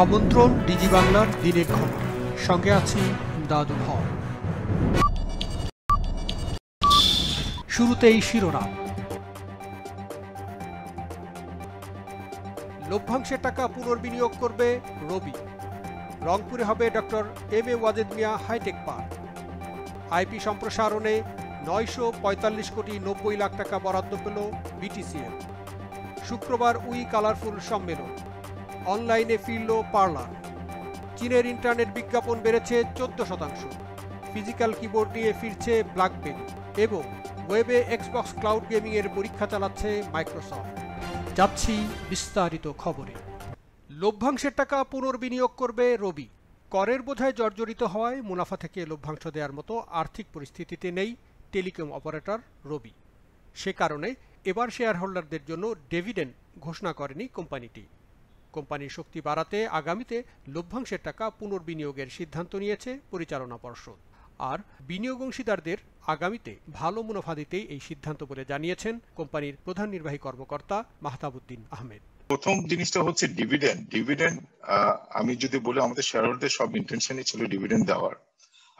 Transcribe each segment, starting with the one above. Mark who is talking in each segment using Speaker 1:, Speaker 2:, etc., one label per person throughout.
Speaker 1: আমন্ত্রণ ডিজি বাংলার দিনের খবর, সঙ্গে আছি দাদু হক। শুরুতেই শিরোনাম। লভ্যাংশের টাকা পুনর্বিনিয়োগ করবে রবি। রংপুরে হবে doctor M A Wazed Mia hi tech park. IP সম্প্রসারণে 945 কোটি 90 লাখ টাকা বরাদ্দ পেল বিটিসিএল। শুক্রবার উই কালারফুল সম্মেলন। অনলাইনে ফিরল পার্লার। চীনের ইন্টারনেট বিজ্ঞাপন বেড়েছে 14%। ফিজিক্যাল কিবোর্ড নিয়ে ফিরছে ব্ল্যাকবেরি এবং ওয়েবে এক্সবক্স ক্লাউড গেমিং এর পরীক্ষা চালাচ্ছে মাইক্রোসফট। যাচ্ছি বিস্তারিত খবরে। লভ্যাংশের টাকা পুনর্বিনিয়োগ করবে রবি। করের বোঝায় জর্জরিত হওয়ায় মুনাফা থেকে লভ্যাংশ দেওয়ার মতো আর্থিক পরিস্থিতিতে নেই টেলিকম অপারেটর রবি। সে কারণে এবার শেয়ার হোল্ডারদের জন্য ডিভিডেন্ড ঘোষণা করেনি কোম্পানিটি। কোম্পানির শক্তি বাড়াতে আগামীতে লভ্যাংশের টাকা পুনর্বিনিয়োগের সিদ্ধান্ত নিয়েছে পরিচালনা পর্ষদ। আর বিনিয়োগ অংশীদারদের আগামীতে ভালো মুনাফা দিতেই এই সিদ্ধান্ত বলে জানিয়েছেন কোম্পানির প্রধান নির্বাহী কর্মকর্তা মাহতাবউদ্দিন আহমেদ।
Speaker 2: প্রথম জিনিসটা হচ্ছে ডিভিডেন্ড। আমি যদি বলি, আমাদের শেয়ারহোল্ডারদের সব ইন্টেনশনই ছিল ডিভিডেন্ড দেওয়ার।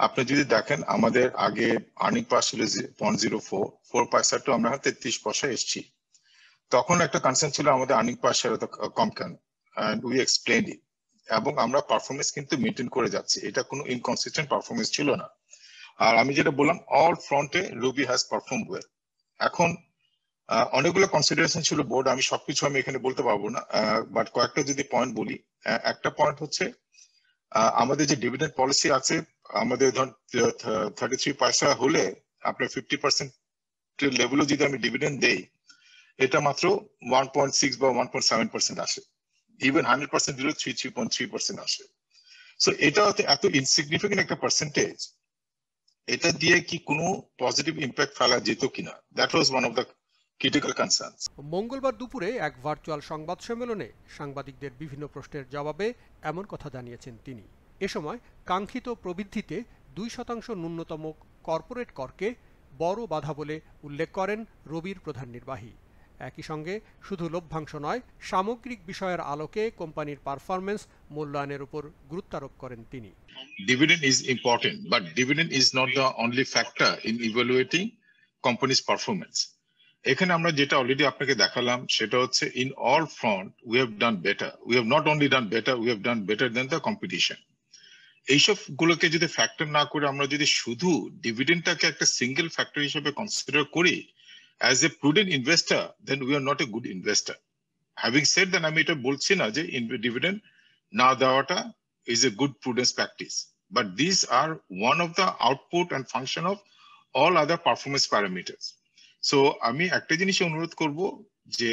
Speaker 2: আপনি যদি দেখেন, আমাদের আগে আর্নিং পার ছিল 0.04 পয়সা টু আমরা 33 পয়সা এসেছি। তখন একটা কনসার্ন ছিল আমাদের আর্নিং পার শেয়ার এত কম কেন, এন্ড উই এক্সপ্লেইনড ইট। এবং আমরা পারফরমেন্স কিন্তু মেনটেন করে যাচ্ছি, এটা কোনো ইনকনসিস্টেন্ট পারফরমেন্স ছিল না। আর আমি যেটা বললাম, অল ফ্রন্টে রবি হ্যাজ পারফর্ম ওয়েল। এখন অনেকগুলো কনসিডারেশন ছিল বোর্ড, আমি সবকিছু আমি এখানে বলতে পারবো না, বাট কয়েকটা যদি পয়েন্ট বলি। একটা পয়েন্ট হচ্ছে আমাদের যে ডিভিডেন্ড পলিসি আছে, আমাদের ধর 33 পয়সা হলে আপনার 50% লেভেলও যদি আমি ডিভিডেন্ড দেই, এটা মাত্র 1.6 বা 1.7% আসে। ইভেন 100% দিলেও 3.3% আসে। সো এটা এত ইনসিগনিফিকেন্ট একটা পার্সেন্টেজ, এটা দিয়ে কি কোনো পজিটিভ ইম্প্যাক্ট ফেলা যেত কিনা, that was one of the critical concerns.
Speaker 1: মঙ্গলবার দুপুরে এক ভার্চুয়াল সংবাদ সম্মেলনে সাংবাদিকদের বিভিন্ন প্রশ্নের জবাবে এমন কথা জানিয়েছেন তিনি। এ সময় কাঙ্ক্ষিত প্রবৃদ্ধিতে 2% ন্যূনতম কর্পোরেট করকে বড় বাধা বলে উল্লেখ করেন রবির প্রধান নির্বাহী। একই সঙ্গে শুধু লভ্যাংশ নয়, সামগ্রিক বিষয়ের আলোকে কোম্পানির পারফরমেন্স মূল্যায়নের উপর গুরুত্বারোপ করেন তিনি।
Speaker 2: Dividend is important, but dividend is not the only factor in evaluating company's performance. এখানে আমরা যেটা অলরেডি আপনাকে দেখালাম, সেটা হচ্ছে in all front we have done better. We have not only done better, we have done better then the competition. এইসব গুলোকে যদি ফ্যাক্টর না করে আমরা যদি শুধু ডিভিডেন্ডটাকে একটা সিঙ্গেল ফ্যাক্টর হিসেবে কনসিডার করি as a prudent investor, then we are not a good investor. Having said that, আমি এটা বলছি না যে ডিভিডেন্ড না দেওয়াটা is a good prudence practice, but these are one of the output and function of all other performance parameters. So আমি একটা জিনিস অনুরোধ করব যে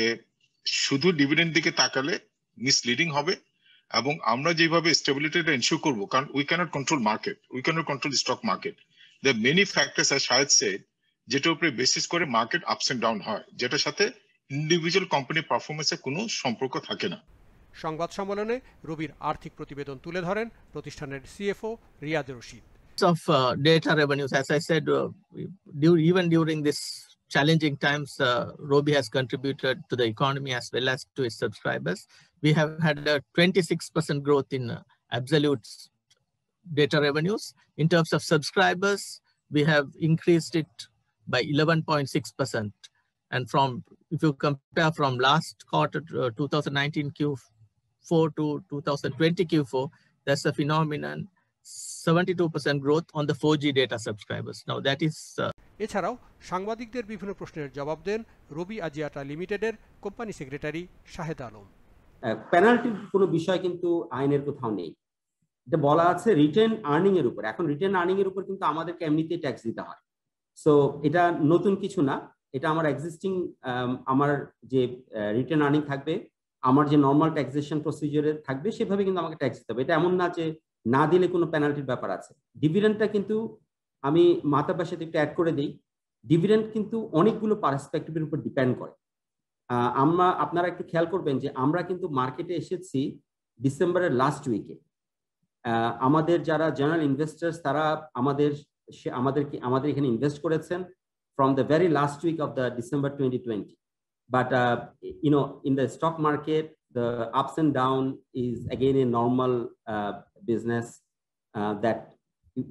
Speaker 2: শুধু ডিভিডেন্ড দিকে তাকালে মিসলিডিং হবে, এবং আমরা যেভাবে স্টেবিলিটিটা এনশিওর করব, কারণ we can't control market, we can't control stock market. The many factors are শায়দ সেড, যেটার উপরে বেসিস করে মার্কেট আপস এন্ড ডাউন হয়, যেটার সাথে ইন্ডিভিজুয়াল কোম্পানি পারফরমেন্সের কোনো সম্পর্ক থাকে না।
Speaker 1: সংবাদ সম্মেলনে রবির আর্থিক প্রতিবেদন তুলে ধরেন প্রতিষ্ঠানের CFO Riyad Rashid.
Speaker 3: Of data revenues, as I said, even during this challenging times, Robi has contributed to the economy as well as to its subscribers. We have had a 26% growth in absolute data revenues. In terms of subscribers, we have increased it by 11.6%. And if you compare from last quarter, 2019 Q4 to 2020 Q4, that's a phenomenon. 72% growth on the 4G data subscribers. Now that is
Speaker 1: এছাড়াও সাংবাদিকদের বিভিন্ন প্রশ্নের জবাব দেন রবি Axiata লিমিটেডের company secretary Shahed Alam.
Speaker 4: পেনাল্টির কোনো বিষয় কিন্তু আইনের কোথাও নেই। এটা বলা আছে রিটেন আর্নিং এর উপর। এখন রিটেন আর্নিং এর উপর কিন্তু আমাদেরকে এমনিতেই ট্যাক্স দিতে হয়। সো এটা নতুন কিছু না, এটা আমার এক্সিস্টিং আমার যে রিটেন আর্নিং থাকবে, আমার যে নর্মাল ট্যাক্সেশন প্রসিজারে থাকবে, সেভাবে কিন্তু আমাকে ট্যাক্স দিতে হবে। এটা এমন না যে না দিলে কোনো পেনাল্টির ব্যাপার আছে। ডিভিডেন্ডটা কিন্তু আমি মাতাবার সাথে একটু অ্যাড করে দিই, ডিভিডেন্ড কিন্তু অনেকগুলো পার্সপেক্টিভের উপর ডিপেন্ড করে। আপনারা একটু খেয়াল করবেন যে আমরা কিন্তু মার্কেটে এসেছি ডিসেম্বরের লাস্ট উইকে। আমাদের যারা জেনারেল ইনভেস্টার্স, তারা আমাদের এখানে ইনভেস্ট করেছেন from the very last week of the December 2020. But in the stock market, the ups and down is again a normal business that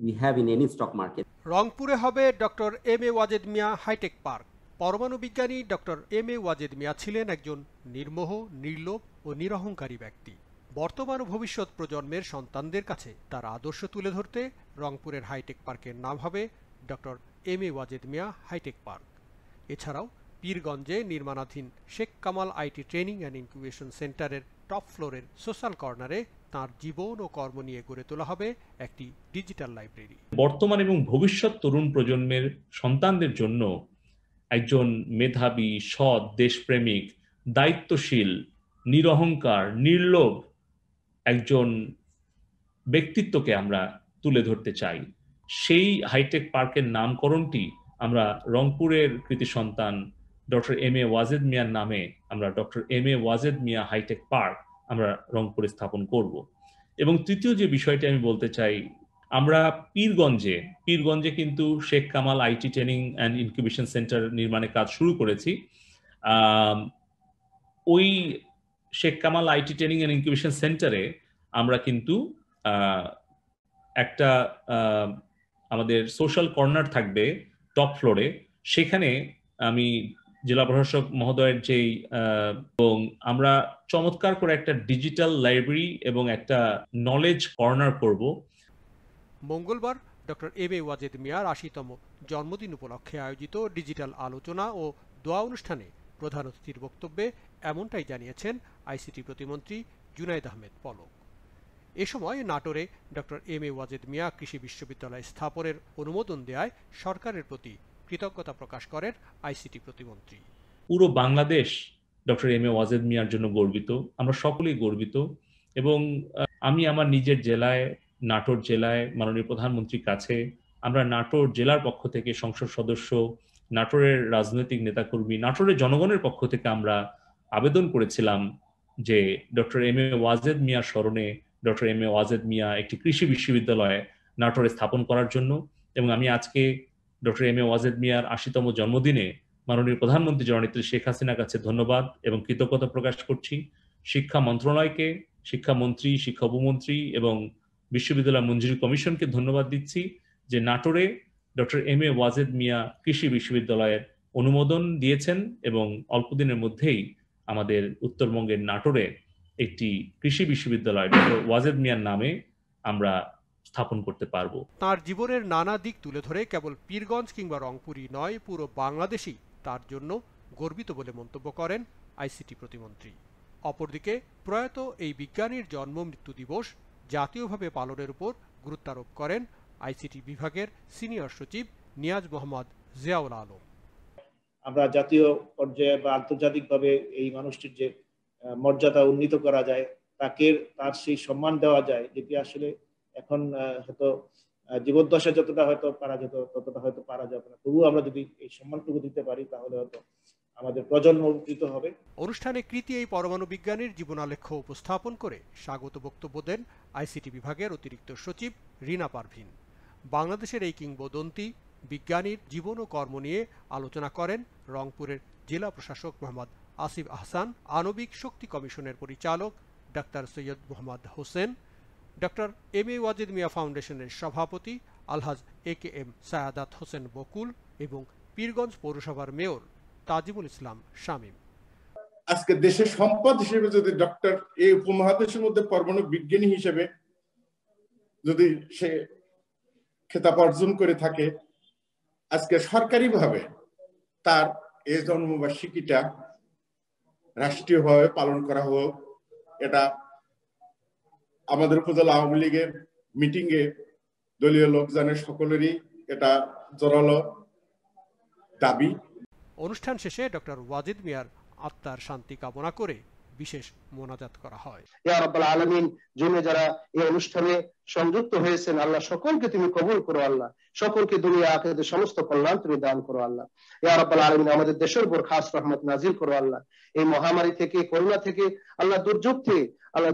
Speaker 4: we have in any stock market.
Speaker 1: রংপুরে হবে doctor M A Wazed Mia hi tech park. পরমাণু বিজ্ঞানী doctor M A Wazed মিয়া ছিলেন একজন নির্মোহ, নির্লোভ ও নিরহংকারী ব্যক্তি। বর্তমান ও ভবিষ্যৎ প্রজন্মের সন্তানদের কাছে তার আদর্শ তুলে ধরতে রংপুরের হাইটেক পার্কের নাম হবে doctor M A Wazed Mia hi tech park. এছাড়াও পীরগঞ্জে নির্মাণাধীন Sheikh Kamal IT training and incubation সেন্টারের টপ ফ্লোরের সোশ্যাল কর্নারে তার জীবন ও কর্ম নিয়ে গড়ে তোলা হবে একটি ডিজিটাল লাইব্রেরি।
Speaker 5: বর্তমান এবং ভবিষ্যৎ তরুণ প্রজন্মের সন্তানদের জন্য একজন মেধাবী, সৎ, দেশপ্রেমিক, দায়িত্বশীল, নিরহংকার, নির্লোভ একজন ব্যক্তিত্বকে আমরা তুলে ধরতে চাই। সেই হাইটেক পার্কের নামকরণটি আমরা রংপুরের কৃতি সন্তান ডক্টর এম এ ওয়াজেদ মিয়ার নামে আমরা doctor M A Wazed Mia hi tech park আমরা রংপুরে স্থাপন করব। এবং তৃতীয় যে বিষয়টি আমি বলতে চাই, আমরা পীরগঞ্জে কিন্তু Sheikh Kamal IT training and incubation centre নির্মাণের কাজ শুরু করেছি। ওই Sheikh Kamal IT training and incubation সেন্টারে আমরা কিন্তু একটা আমাদের সোশ্যাল কর্নার থাকবে টপ ফ্লোরে। সেখানে আমি জেলা প্রশাসক মহোদয়ের যেই এবং আমরা চমৎকার করে একটা ডিজিটাল লাইব্রেরি এবং একটা নলেজ কর্নার করব।
Speaker 1: মঙ্গলবার ডক্টর এম এ ওয়াজেদ মিয়ার ৮০তম জন্মদিন উপলক্ষে আয়োজিত ডিজিটাল আলোচনা ও দোয়া অনুষ্ঠানে প্রধান অতিথির বক্তব্যে এমনটাই জানিয়েছেন আইসিটি প্রতিমন্ত্রী জুনায়েদ আহমেদ পলক। এ সময় নাটোরে ডক্টর এম এ ওয়াজেদ মিয়া কৃষি বিশ্ববিদ্যালয় স্থাপনের অনুমোদন দেওয়ায় সরকারের প্রতি কৃতজ্ঞতা প্রকাশ করেন আইসিটি প্রতিমন্ত্রী।
Speaker 5: পুরো Bangladesh doctor M A Wazed মিয়ার জন্য গর্বিত, আমরা সকলেই গর্বিত। এবং আমি আমার নিজের জেলায়, নাটোর জেলায় মাননীয় প্রধানমন্ত্রীর কাছে আমরা নাটোর জেলার পক্ষ থেকে সংসদ সদস্য, নাটোরের রাজনৈতিক নেতাকর্মী, নাটোরের জনগণের পক্ষ থেকে আমরা আবেদন করেছিলাম যে ডক্টর এম এ ওয়াজেদ মিয়ার স্মরণে ডক্টর এম এ ওয়াজেদ মিয়া একটি কৃষি বিশ্ববিদ্যালয় নাটোরে স্থাপন করার জন্য। এবং আমি আজকে ডক্টর এম এ ওয়াজেদ মিয়ার ৮০তম জন্মদিনে মাননীয় প্রধানমন্ত্রী জননেত্রী শেখ হাসিনার কাছে ধন্যবাদ এবং কৃতজ্ঞতা প্রকাশ করছি। শিক্ষা মন্ত্রণালয়কে, শিক্ষামন্ত্রী, শিক্ষা উপমন্ত্রী এবং বিশ্ববিদ্যালয় মঞ্জুরি কমিশনকে ধন্যবাদ দিচ্ছি যে নাটোরে ডক্টর এম এ ওয়াজেদ মিয়া কৃষি বিশ্ববিদ্যালয়ের অনুমোদন দিয়েছেন এবং অল্প দিনের মধ্যেই আমাদের উত্তরবঙ্গের নাটোরে একটি কৃষি বিশ্ববিদ্যালয় ডক্টর ওয়াজেদ মিয়ার নামে আমরা স্থাপন করতে পারবো।
Speaker 1: তার জীবনের নানা দিক তুলে ধরে কেবল পীরগঞ্জ কিংবা রংপুরই নয়, পুরো বাংলাদেশই তার জন্য গর্বিত বলে মন্তব্য করেন আইসিটি প্রতিমন্ত্রী। অপরদিকে প্রয়াত এই বিজ্ঞানীর জন্ম মৃত্যু দিবস জাতীয়ভাবে পালনের উপর গুরুত্বারোপ করেন আইসিটি বিভাগের সিনিয়র সচিব নিয়াজ মোহাম্মদ জিয়াউল আলম।
Speaker 6: আমরা জাতীয় পর্যায়ে বা আন্তর্জাতিকভাবে এই মানুষটির যে মর্যাদা উন্নীত করা যায়, তার সেই সম্মান দেওয়া যায়, যেটি আসলে এখন হয়তো জীবদ্দশা যতটা হয়তো পারা যেত ততটা হয়তো পারা যাবে না। তবুও আমরা যদি এই সম্মানটুকু দিতে পারি তাহলে হয়তো আমাদের প্রজন্ম উপকৃত হবে। অনুষ্ঠানে
Speaker 1: কৃতি এই পরমাণু বিজ্ঞানীর জীবনালেখ্য উপস্থাপন করে স্বাগত বক্তব্য দেন আইসিটি বিভাগের অতিরিক্ত সচিব রিনা পারভিন। বাংলাদেশের এই কিংবদন্তি বিজ্ঞানীর জীবন ও কর্ম নিয়ে আলোচনা করেন রংপুরের জেলা প্রশাসক মোহাম্মদ আসিফ আহসান, আণবিক শক্তি কমিশনের পরিচালক ডাক্তার Syed Mohammad Hossain, doctor M A Wazed Miah ফাউন্ডেশনের সভাপতি আলহাজ AKM সায়াদাত হোসেন বকুল এবং পীরগঞ্জ পৌরসভার মেয়র তাজিমুল ইসলাম শামীম।
Speaker 7: আজকে দেশের সম্পদ হিসেবে যদি ডক্টর এই উপমহাদেশের মধ্যে পরমাণু বিজ্ঞানী হিসেবে যদি সে খেতাব অর্জন করে থাকে, আজকে সরকারিভাবে তার এই জন্মবার্ষিকীটা রাষ্ট্রীয়ভাবে পালন করা হোক, এটা আমাদের উপজেলা আওয়ামী লীগের মিটিং এ দলীয় লোকজনের সকলেরই এটা জোরালো দাবি।
Speaker 1: অনুষ্ঠান শেষে ডক্টর ওয়াজেদ মিয়ার আত্মার শান্তি কামনা করে বিশেষ মোনাজাত করা হয়।
Speaker 8: ইয়া রাব্বাল আলামিন, যিনি যারা এই অনুষ্ঠানে সংযুক্ত হয়েছেন, আল্লাহ সকলকে তুমি কবুল করো, আল্লাহ সকলকে দুনিয়া আখিরাতে সমস্ত কল্যাণ তুমি দান করো, আল্লাহ ইয়া রাব্বাল আলামিন। আমাদের দেশের উপর খাস রহমত নাজিল করো, আল্লাহ এই মহামারী থেকে, করোনা থেকে, আল্লাহ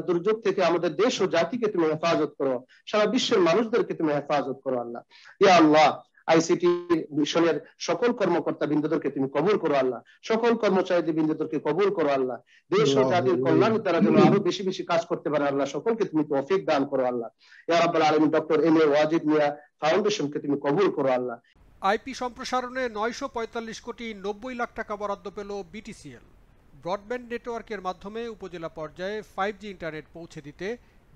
Speaker 8: দুর্যোগ থেকে আমাদের দেশ ও জাতিকে তুমি হেফাজত করো, সারা বিশ্বের মানুষদেরকে তুমি হেফাজত করো, আল্লাহ ইয়া আল্লাহ। আইসিটি মিশনের সকল কর্মকর্তা বৃন্দদেরকে তুমি কবুল করো আল্লাহ, সকল কর্মচারী বৃন্দদেরকে কবুল করো আল্লাহ, দেশ ও জাতির কল্যাণে তারা যেন আরো বেশি বেশি কাজ করতে পারে আল্লাহ, সকলকে তুমি তৌফিক দান করো আল্লাহ। ইয়া রাব্বাল আলামিন, ডক্টর এম এ ওয়াজিদ মিয়া ফাউন্ডেশনকে তুমি কবুল করো আল্লাহ।
Speaker 1: আইপি সম্প্রসারণে 945 কোটি 90 লাখ টাকা বরাদ্দ পেল বিটিসিএল। ব্রডব্যান্ড নেটওয়ার্কের মাধ্যমে উপজেলা পর্যায়ে 5G ইন্টারনেট পৌঁছে দিতে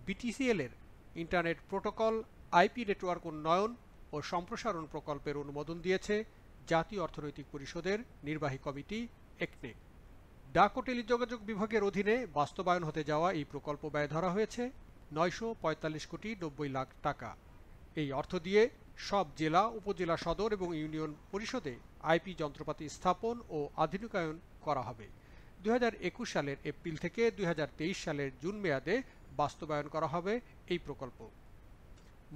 Speaker 1: বিটিসিএল এর ইন্টারনেট প্রোটোকল আইপি নেটওয়ার্ক উন্নয়ন ও সম্প্রসারণ প্রকল্পের অনুমোদন দিয়েছে জাতীয় অর্থনৈতিক পরিষদের নির্বাহী কমিটি একনেক। ডাক ও টেলিযোগাযোগ বিভাগের অধীনে বাস্তবায়ন হতে যাওয়া এই প্রকল্প ব্যয় ধরা হয়েছে 945 কোটি 90 লাখ টাকা। এই অর্থ দিয়ে সব জেলা, উপজেলা সদর এবং ইউনিয়ন পরিষদে আইপি যন্ত্রপাতি স্থাপন ও আধুনিকায়ন করা হবে। 2021 সালের এপ্রিল থেকে 2023 সালের জুন মেয়াদে বাস্তবায়ন করা হবে এই প্রকল্প।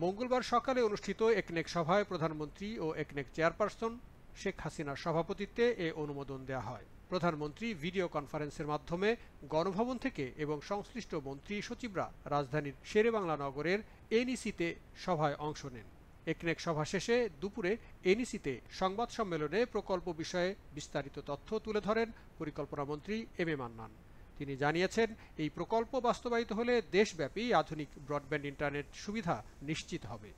Speaker 1: মঙ্গলবার সকালে অনুষ্ঠিত একনেক সভায় প্রধানমন্ত্রী ও একনেক চেয়ারপারসন শেখ হাসিনার সভাপতিত্বে এ অনুমোদন দেওয়া হয়। প্রধানমন্ত্রী ভিডিও কনফারেন্সের মাধ্যমে গণভবন থেকে এবং সংশ্লিষ্ট মন্ত্রী সচিবরা রাজধানীর শেরেবাংলা নগরের এনইসিতে সভায় অংশ নেন। একনেক সভা শেষে দুপুরে এনইসিতে সংবাদ সম্মেলনে প্রকল্প বিষয়ে বিস্তারিত তথ্য তুলে ধরেন পরিকল্পনা মন্ত্রী এম এ মান্নান। তিনি জানিয়েছেন, এই প্রকল্প বাস্তবায়িত হলে দেশব্যাপী আধুনিক ব্রডব্যান্ড ইন্টারনেট সুবিধা নিশ্চিত হবে।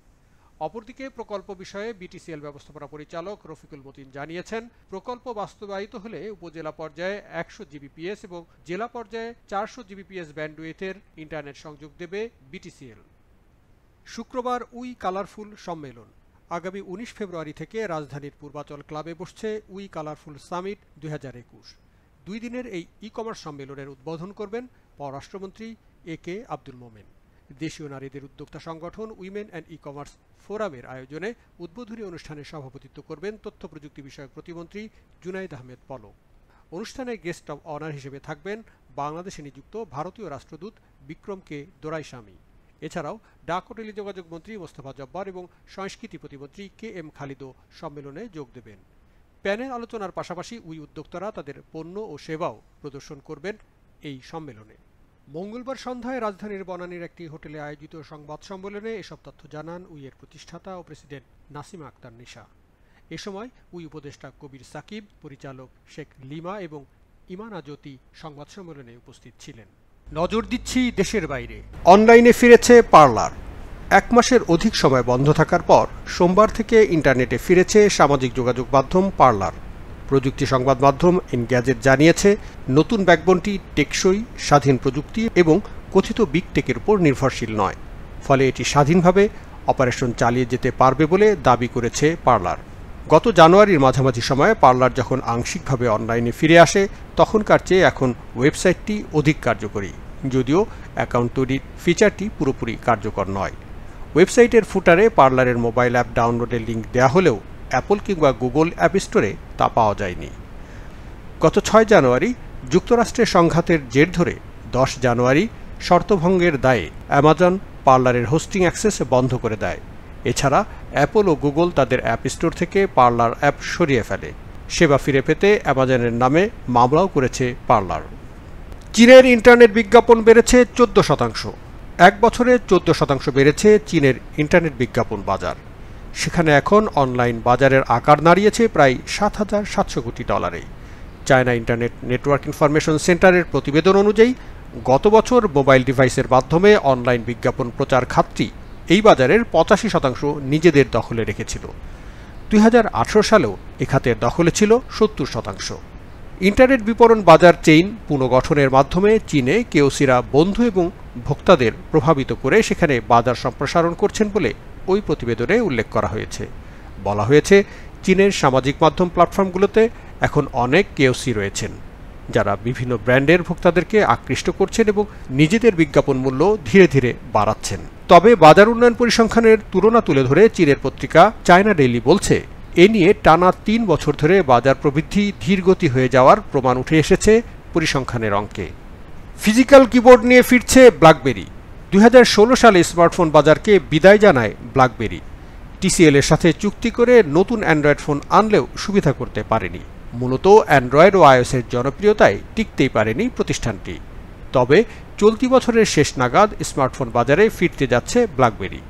Speaker 1: অপরদিকে প্রকল্প বিষয়ে বিটিসিএল ব্যবস্থাপনা পরিচালক রফিকুল মতিন জানিয়েছেন, প্রকল্প বাস্তবায়িত হলে উপজেলা পর্যায়ে 100 জিবিপিএস এবং জেলা পর্যায়ে 400 জিবিপিএস ব্যান্ডউইথের ইন্টারনেট সংযোগ দেবে বিটিসিএল। শুক্রবার উই কালারফুল সম্মেলন। আগামী 19 ফেব্রুয়ারি থেকে রাজধানীর পূর্বাচল ক্লাবে বসছে উই কালারফুল সামিট 2021। 2 দিনের এই ই কমার্স সম্মেলনের উদ্বোধন করবেন পররাষ্ট্রমন্ত্রী এ কে আব্দুল মোমেন। দেশীয় নারীদের উদ্যোক্তা সংগঠন উইমেন অ্যান্ড ই কমার্স ফোরামের আয়োজনে উদ্বোধনী অনুষ্ঠানে সভাপতিত্ব করবেন তথ্য প্রযুক্তি বিষয়ক প্রতিমন্ত্রী জুনাইদ আহমেদ পলক। অনুষ্ঠানে গেস্ট অব অনার হিসেবে থাকবেন বাংলাদেশে নিযুক্ত ভারতীয় রাষ্ট্রদূত বিক্রম কে দোরাইস্বামী। এছাড়াও ডাক ও টেলিযোগাযোগ মন্ত্রী মোস্তফা জব্বার এবং সংস্কৃতি প্রতিমন্ত্রী কে এম খালিদও সম্মেলনে যোগ দেবেন। প্যানেল আলোচনার পাশাপাশি উই উদ্যোক্তারা তাদের পণ্য ও সেবাও প্রদর্শন করবেন এই সম্মেলনে। মঙ্গলবার সন্ধ্যায় রাজধানীর বনানীর একটি হোটেলে আয়োজিত সংবাদ সম্মেলনে এসব তথ্য জানান উইয়ের প্রতিষ্ঠাতা ও প্রেসিডেন্ট নাসিমা আক্তার নিশা। এ সময় উই উপদেষ্টা কবির সাকিব, পরিচালক শেখ লিমা এবং ইমানা জ্যোতি সংবাদ সম্মেলনে উপস্থিত ছিলেন। নজর দিচ্ছি দেশের বাইরে। অনলাইনে ফিরেছে পার্লার। 1 মাসের অধিক সময় বন্ধ থাকার পর সোমবার থেকে ইন্টারনেটে ফিরেছে সামাজিক যোগাযোগ মাধ্যম পার্লার। প্রযুক্তি সংবাদ মাধ্যম এনগ্যাজেট জানিয়েছে, নতুন ব্যাকবোনটি টেকসই, স্বাধীন প্রযুক্তি এবং কথিত বিগ টেকের উপর নির্ভরশীল নয়। ফলে এটি স্বাধীনভাবে অপারেশন চালিয়ে যেতে পারবে বলে দাবি করেছে পার্লার। গত জানুয়ারির মাঝামাঝি সময়ে পার্লার যখন আংশিকভাবে অনলাইনে ফিরে আসে, তখনকার চেয়ে এখন ওয়েবসাইটটি অধিক কার্যকরী, যদিও অ্যাকাউন্ট তৈরির ফিচারটি পুরোপুরি কার্যকর নয়। ওয়েবসাইটের ফুটারে পার্লারের মোবাইল অ্যাপ ডাউনলোডের লিঙ্ক দেওয়া হলেও অ্যাপল কিংবা গুগল অ্যাপ স্টোরে তা পাওয়া যায়নি। গত 6 জানুয়ারি যুক্তরাষ্ট্রের সংঘাতের জের ধরে 10 জানুয়ারি শর্তভঙ্গের দায়ে অ্যামাজন পার্লারের হোস্টিং অ্যাক্সেস বন্ধ করে দেয়। এছাড়া অ্যাপল ও গুগল তাদের অ্যাপ স্টোর থেকে পার্লার অ্যাপ সরিয়ে ফেলে। সেবা ফিরে পেতে অ্যামাজনের নামে মামলাও করেছে পার্লার। চীনের ইন্টারনেট বিজ্ঞাপন বেড়েছে 14%। 1 বছরে 14% বেড়েছে চীনের ইন্টারনেট বিজ্ঞাপন বাজার। সেখানে এখন অনলাইন বাজারের আকার দাঁড়িয়েছে প্রায় $7,700 কোটি। চায়না ইন্টারনেট নেটওয়ার্ক ইনফরমেশন সেন্টারের প্রতিবেদন অনুযায়ী গত বছর মোবাইল ডিভাইসের মাধ্যমে অনলাইন বিজ্ঞাপন প্রচার খাতটি এই বাজারের 85% নিজেদের দখলে রেখেছিল। 2018 সালেও এ খাতের দখলে ছিল 70%। ইন্টারনেট বিপণন বাজার চেইন পুনর্গঠনের মাধ্যমে চীনে কেওসিরা বন্ধু এবং ভোক্তাদের প্রভাবিত করে সেখানে বাজার সম্প্রসারণ করছেন বলে ওই প্রতিবেদনে উল্লেখ করা হয়েছে। বলা হয়েছে, চীনের সামাজিক মাধ্যম প্ল্যাটফর্মগুলোতে এখন অনেক কেওসি রয়েছেন, যারা বিভিন্ন ব্র্যান্ডের ভোক্তাদেরকে আকৃষ্ট করছেন এবং নিজেদের বিজ্ঞাপন মূল্য ধীরে ধীরে বাড়াচ্ছেন। তবে বাজার উন্নয়ন পরিসংখ্যানের তুলনা তুলে ধরে চীনের পত্রিকা চায়না ডেইলি বলছে, এ নিয়ে টানা 3 বছর ধরে বাজার প্রবৃদ্ধি ধীরগতি হয়ে যাওয়ার প্রমাণ উঠে এসেছে পরিসংখ্যানের অঙ্কে। ফিজিক্যাল কিবোর্ড নিয়ে ফিরছে ব্ল্যাকবেরি। 2016 সালে স্মার্টফোন বাজারকে বিদায় জানায় ব্ল্যাকবেরি। টিসিএল এর সাথে চুক্তি করে নতুন অ্যান্ড্রয়েড ফোন আনলেও সুবিধা করতে পারেনি। মূলত অ্যান্ড্রয়েড ও আইওএসের জনপ্রিয়তায় টিকতেই পারেনি প্রতিষ্ঠানটি। তবে চলতি বছরের শেষ নাগাদ স্মার্টফোন বাজারে ফিরতে যাচ্ছে ব্ল্যাকবেরি।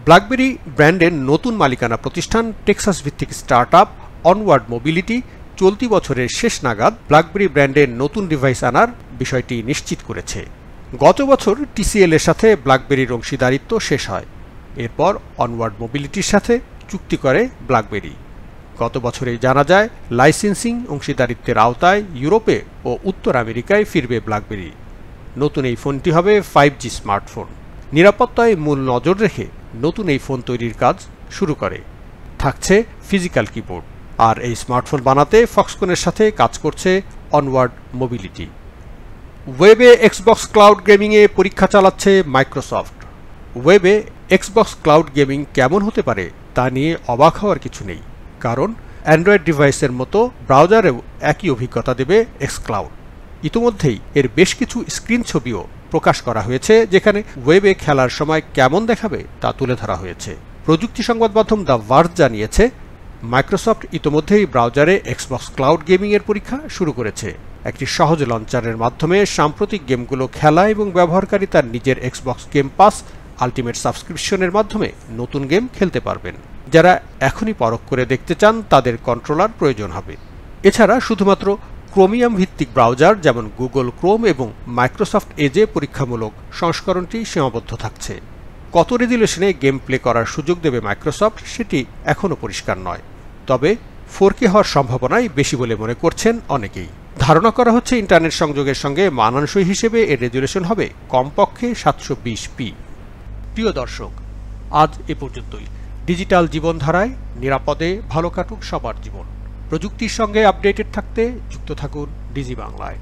Speaker 1: ব্ল্যাকবেরি ব্র্যান্ডের নতুন মালিকানা প্রতিষ্ঠান টেক্সাস ভিত্তিক স্টার্টআপ অনওয়ার্ড মোবিলিটি চলতি বছরের শেষ নাগাদ ব্ল্যাকবেরি ব্র্যান্ডের নতুন ডিভাইস আনার বিষয়টি নিশ্চিত করেছে। গত বছর টিসিএল এর সাথে ব্ল্যাকবেরির অংশীদারিত্ব শেষ হয়। এরপর অনওয়ার্ড মোবিলিটির সাথে চুক্তি করে ব্ল্যাকবেরি। গত বছরেই জানা যায় লাইসেন্সিং অংশীদারিত্বের আওতায় ইউরোপে ও উত্তর আমেরিকায় ফিরবে ব্ল্যাকবেরি। নতুন এই ফোনটি হবে 5G স্মার্টফোন। নিরাপত্তায় মূল নজর রেখে নতুন এই ফোন তৈরির কাজ শুরু করে। থাকছে ফিজিক্যাল কিবোর্ড। আর এই স্মার্টফোন বানাতে ফক্সকনের সাথে কাজ করছে অনওয়ার্ড মোবিলিটি। ওয়েবে এক্সবক্স ক্লাউড গেমিংয়ে পরীক্ষা চালাচ্ছে মাইক্রোসফট। ওয়েবে এক্সবক্স ক্লাউড গেমিং কেমন হতে পারে তা নিয়ে অবাক হওয়ার কিছু নেই, কারণ অ্যান্ড্রয়েড ডিভাইসের মতো ব্রাউজারেও একই অভিজ্ঞতা দেবে এক্সক্লাউড। ইতিমধ্যেই এর বেশ কিছু স্ক্রিন ছবিও প্রকাশ করা হয়েছে, যেখানে ওয়েবে খেলার সময় কেমন দেখাবে তা তুলে ধরা হয়েছে। প্রযুক্তি সংবাদ মাধ্যম দ্য ভার্জ জানিয়েছে, মাইক্রোসফট ইতিমধ্যেই ব্রাউজারে এক্সবক্স ক্লাউড গেমিং এর পরীক্ষা শুরু করেছে। একটি সহজ লঞ্চারের মাধ্যমে সাম্প্রতিক গেমগুলো খেলা এবং ব্যবহারকারী তার নিজের এক্সবক্স গেম পাস আলটিমেট সাবস্ক্রিপশনের মাধ্যমে নতুন গেম খেলতে পারবেন। যারা এখনই পরখ করে দেখতে চান তাদের কন্ট্রোলার প্রয়োজন হবে। এছাড়া শুধুমাত্র ক্রোমিয়াম ভিত্তিক ব্রাউজার যেমন গুগল ক্রোম এবং মাইক্রোসফট এজে পরীক্ষামূলক সংস্করণটি সীমাবদ্ধ থাকছে। কত রেজুলেশনে গেম প্লে করার সুযোগ দেবে মাইক্রোসফট সেটি এখনও পরিষ্কার নয়, তবে 4K হওয়ার সম্ভাবনাই বেশি বলে মনে করছেন অনেকেই। ধারণা করা হচ্ছে ইন্টারনেট সংযোগের সঙ্গে মানানসই হিসেবে এর রেজুলেশন হবে কমপক্ষে 720p। প্রিয় দর্শক, আজ এ পর্যন্তই। ডিজিটাল জীবনধারায় নিরাপদে ভালো কাটুক সবার জীবন। প্রযুক্তির সঙ্গে আপডেটেড থাকতে যুক্ত থাকুন ডিজি বাংলায়।